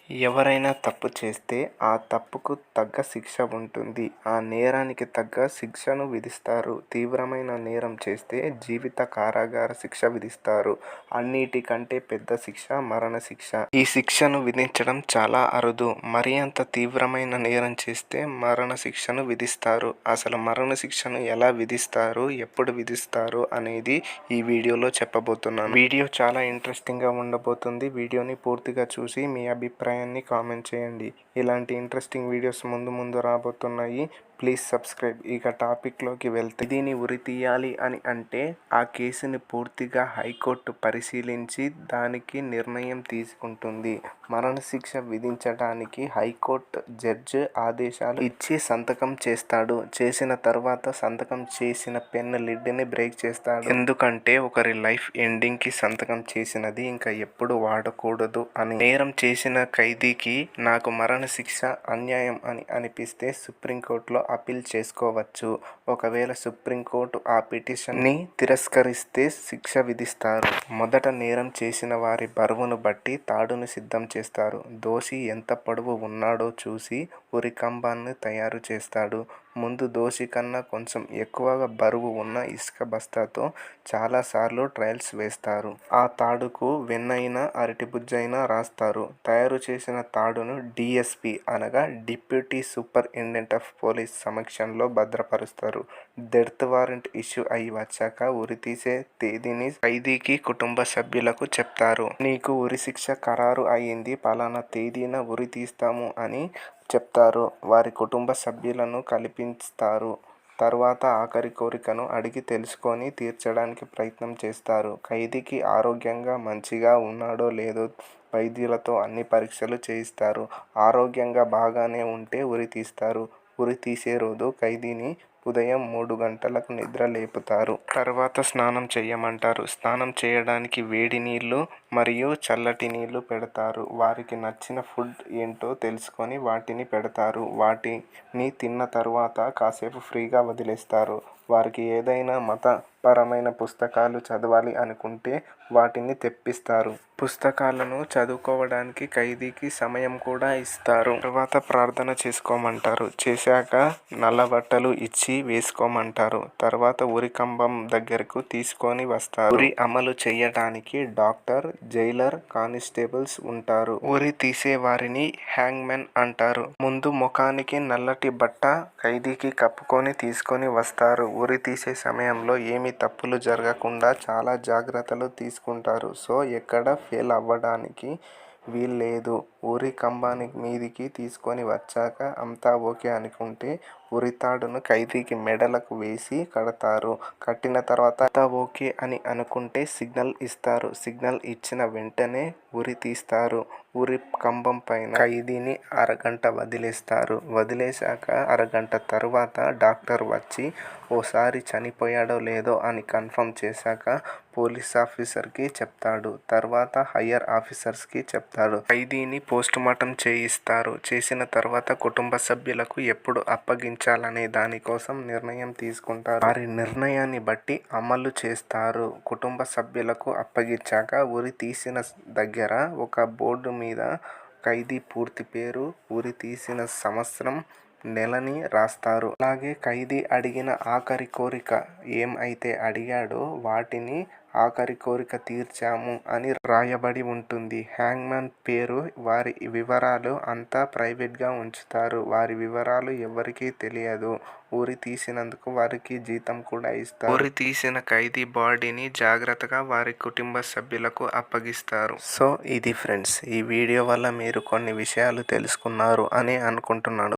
ఎవరైనా తప్పు చేస్తే ఆ తప్పుకు తగ్గ శిక్ష ఉంటుంది. ఆ నేరానికి తగ్గ శిక్షను విధిస్తారు. తీవ్రమైన నేరం చేస్తే జీవిత కారాగార శిక్ష విధిస్తారు. అన్నిటికంటే పెద్ద శిక్ష మరణశిక్ష. ఈ శిక్షను విధించడం చాలా అరుదు. మరీ అంత తీవ్రమైన నేరం చేస్తే మరణశిక్షను విధిస్తారు. అసలు మరణశిక్షను ఎలా విధిస్తారు, ఎప్పుడు విధిస్తారు అనేది ఈ వీడియోలో చెప్పబోతున్నాను. వీడియో చాలా ఇంట్రెస్టింగ్గా ఉండబోతుంది. వీడియోని పూర్తిగా చూసి మీ అభిప్రాయాన్ని కామెంట్ చేయండి. ఇలాంటి ఇంట్రెస్టింగ్ వీడియోస్ ముందు రాబోతున్నాయి. Please subscribe. ఇక టాపిక్లోకి వెళ్తే, దీన్ని ఉరి తీయాలి అని అంటే ఆ కేసుని పూర్తిగా హైకోర్టు పరిశీలించి దానికి నిర్ణయం తీసుకుంటుంది. మరణశిక్ష విధించడానికి హైకోర్టు జడ్జి ఆదేశాలు ఇచ్చి సంతకం చేస్తాడు. చేసిన తర్వాత సంతకం చేసిన పెన్ లిడ్ని బ్రేక్ చేస్తాడు. ఎందుకంటే ఒకరి లైఫ్ ఎండింగ్కి సంతకం చేసినది ఇంకా ఎప్పుడు వాడకూడదు అని. నేరం చేసిన ఖైదీకి నాకు మరణశిక్ష అన్యాయం అని అనిపిస్తే సుప్రీంకోర్టులో అప్పీల్ చేసుకోవచ్చు. ఒకవేళ సుప్రీంకోర్టు ఆ పిటిషన్ని తిరస్కరిస్తే శిక్ష విధిస్తారు. మొదట నేరం చేసిన వారి బరువును బట్టి తాడును సిద్ధం చేస్తారు. దోషి ఎంత పొడవు ఉన్నాడో చూసి ఉరికంబాన్ని తయారు చేస్తాడు. ముందు దోషి కన్నా కొంచెం ఎక్కువగా బరువు ఉన్న ఇసుక బస్తాతో చాలాసార్లు ట్రయల్స్ వేస్తారు. ఆ తాడుకు వెన్నైనా అరటిబుజ్జైనా రాస్తారు. తయారు చేసిన తాడును డిఎస్పి అనగా డిప్యూటీ సూపరింటెండెంట్ ఆఫ్ పోలీస్ సమక్షంలో భద్రపరుస్తారు. డెత్ వారెంట్ ఇష్యూ అయి వచ్చాక ఉరితీసే తేదీని ఖైదీకి కుటుంబ సభ్యులకు చెప్తారు. నీకు ఉరిశిక్ష ఖరారు అయింది, పలానా తేదీన ఉరి తీస్తాము అని చెప్తారు. వారి కుటుంబ సభ్యులను కల్పిస్తారు. తర్వాత ఆఖరి కోరికను అడిగి తెలుసుకొని తీర్చడానికి ప్రయత్నం చేస్తారు. ఖైదీకి ఆరోగ్యంగా మంచిగా ఉన్నాడో లేదో వైద్యులతో అన్ని పరీక్షలు చేయిస్తారు. ఆరోగ్యంగా బాగానే ఉంటే ఉరి తీస్తారు. ఉరి తీసే రోజు ఖైదీని ఉదయం 3 గంటలకు నిద్ర లేపుతారు. తర్వాత స్నానం చేయమంటారు. స్నానం చేయడానికి వేడి నీళ్లు మరియు చల్లటి నీళ్లు పెడతారు. వారికి నచ్చిన ఫుడ్ ఏంటో తెలుసుకొని వాటిని పెడతారు. వాటిని తిన్న తర్వాత కాసేపు ఫ్రీగా వదిలేస్తారు. వారికి ఏదైనా మతపరమైన పుస్తకాలు చదవాలి అనుకుంటే వాటిని తెప్పిస్తారు. పుస్తకాలను చదువుకోవడానికి ఖైదీకి సమయం కూడా ఇస్తారు. తర్వాత ప్రార్థన చేసుకోమంటారు. చేశాక నల్ల బట్టలు ఇచ్చి వేసుకోమంటారు. తర్వాత ఉరికంబం దగ్గరకు తీసుకొని వస్తారు. ఉరి అమలు చేయడానికి డాక్టర్, జైలర్, కానిస్టేబుల్స్ ఉంటారు. ఉరి తీసే వారిని హ్యాంగ్మెన్ అంటారు. ముందు ముఖానికి నల్లటి బట్ట ఖైదీకి కప్పుకొని తీసుకొని వస్తారు. ఉరి తీసే సమయంలో ఏమీ తప్పులు జరగకుండా చాలా జాగ్రత్తలు తీసుకుంటారు. సో ఎక్కడ ఫెయిల్ అవ్వడానికి వీల్లేదు. ఉరి కంబాని మీదికి తీసుకొని వచ్చాక అంతా ఓకే అనుకుంటే ఉరితాడును ఖైదీకి మెడలకు వేసి కడతారు. కట్టిన తర్వాత అంతా ఓకే అని అనుకుంటే సిగ్నల్ ఇస్తారు. సిగ్నల్ ఇచ్చిన వెంటనే ఉరి తీస్తారు. ఉరి కంబం పైన ఖైదీని అరగంట వదిలేస్తారు. వదిలేశాక అరగంట తర్వాత డాక్టర్ వచ్చి ఓసారి చనిపోయాడో లేదో అని కన్ఫర్మ్ చేశాక పోలీస్ ఆఫీసర్కి చెప్తాడు. తర్వాత హయ్యర్ ఆఫీసర్స్కి చెప్తాడు. ఖైదీని పోస్టుమార్టం చేయిస్తారు. చేసిన తర్వాత కుటుంబ సభ్యులకు ఎప్పుడు అప్పగించాలనే దానికోసం నిర్ణయం తీసుకుంటారు. వారి నిర్ణయాన్ని బట్టి అమలు చేస్తారు. కుటుంబ సభ్యులకు అప్పగించాక ఉరి తీసిన దగ్గర ఒక బోర్డు మీద ఖైదీ పూర్తి పేరు, ఉరి తీసిన సంవత్సరం, నెలని రాస్తారు. అలాగే ఖైదీ అడిగిన ఆఖరి కోరిక ఏం అయితే అడిగాడో వాటిని ఆఖరి కోరిక తీర్చాము అని రాయబడి ఉంటుంది. హ్యాంగ్మన్ పేరు, వారి వివరాలు అంతా ప్రైవేట్గా ఉంచుతారు. వారి వివరాలు ఎవరికీ తెలియదు. ఉరి తీసినందుకు వారికి జీతం కూడా ఇస్తారు. ఉరి తీసిన ఖైదీ బాడీని జాగ్రత్తగా వారి కుటుంబ సభ్యులకు అప్పగిస్తారు. సో ఇది ఫ్రెండ్స్, ఈ వీడియో వల్ల మీరు కొన్ని విషయాలు తెలుసుకున్నారు అని అనుకుంటున్నాను.